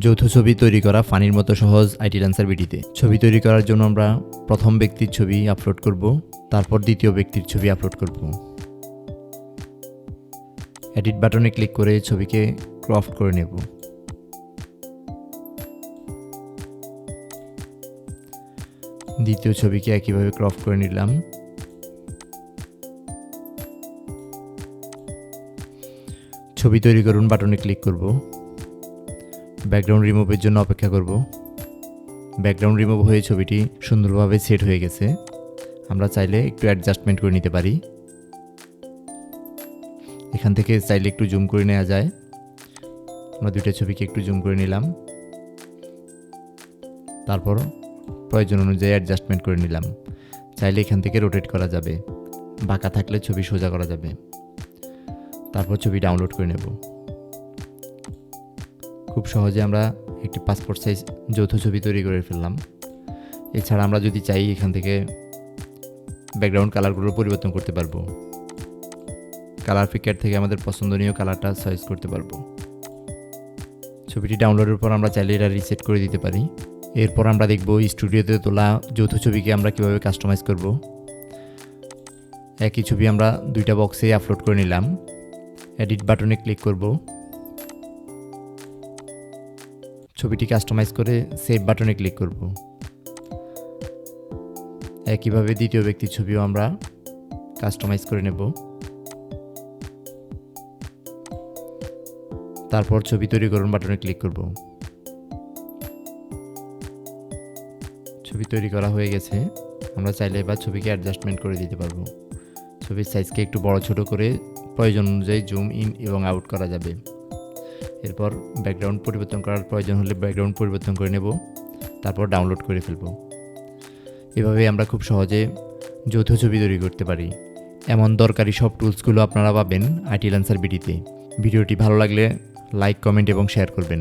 যৌথ ছবি তৈরি করা ফানির মতো সহজ আইটি ল্যান্সার ভিডিওতে। ছবি তৈরি করার জন্য আমরা প্রথম ব্যক্তির ছবি আপলোড করব, তারপর দ্বিতীয় ব্যক্তির ছবি আপলোড করব। এডিট বাটনে ক্লিক করে ছবিকে ক্রপ করে নেব। দ্বিতীয় ছবিকে একইভাবে ক্রপ করে নিলাম। ছবি তৈরি করুন বাটনে ক্লিক করব। ব্যাকগ্রাউন্ড রিমুভের জন্য অপেক্ষা করব। ব্যাকগ্রাউন্ড রিমুভ হয়ে ছবিটি সুন্দরভাবে সেট হয়ে গেছে। আমরা চাইলে একটু অ্যাডজাস্টমেন্ট করে নিতে পারি। এখান থেকে চাইলে একটু জুম করে নেওয়া যায়। আমরা দুইটা ছবিকে একটু জুম করে নিলাম, তারপর প্রয়োজন অনুযায়ী অ্যাডজাস্টমেন্ট করে নিলাম। চাইলে এখান থেকে রোটেট করা যাবে, বাঁকা থাকলে ছবি সোজা করা যাবে। তারপর ছবি ডাউনলোড করে নেব। খুব সহজে আমরা একটি পাসপোর্ট সাইজ যৌথ ছবি তৈরি করে ফেললাম। এছাড়া আমরা যদি চাই এখান থেকে ব্যাকগ্রাউন্ড কালারগুলো পরিবর্তন করতে পারবো। কালার পিকার থেকে আমাদের পছন্দনীয় কালারটা চয়েস করতে পারবো। ছবিটি ডাউনলোডের পর আমরা চাইলে এটা রিসেট করে দিতে পারি। এরপর আমরা দেখব স্টুডিওতে তোলা যৌথ ছবিকে আমরা কীভাবে কাস্টমাইজ করব। একই ছবি আমরা দুইটা বক্সে আপলোড করে নিলাম। এডিট বাটনে ক্লিক করব। ছবিটি কাস্টমাইজ করে সেভ বাটনে ক্লিক করব। একইভাবে দ্বিতীয় ব্যক্তির ছবিও আমরা কাস্টমাইজ করে নেব। তারপর ছবি তৈরি করুন বাটনে ক্লিক করব। ছবি তৈরি করা হয়ে গেছে। আমরা চাইলে এবার ছবিকে অ্যাডজাস্টমেন্ট করে দিতে পারবো। ছবির সাইজকে একটু বড় ছোট করে প্রয়োজন অনুযায়ী জুম ইন এবং আউট করা যাবে। এরপর ব্যাকগ্রাউন্ড পরিবর্তন করার প্রয়োজন হলে ব্যাকগ্রাউন্ড পরিবর্তন করে নেব, তারপর ডাউনলোড করে ফেলব। এভাবে আমরা খুব সহজে যৌথ ছবি তৈরি করতে পারি। এমন দরকারি সব টুলসগুলো আপনারা পাবেন আইটি ল্যান্সার ভিডিওতে। ভিডিওটি ভালো লাগলে লাইক, কমেন্ট এবং শেয়ার করবেন।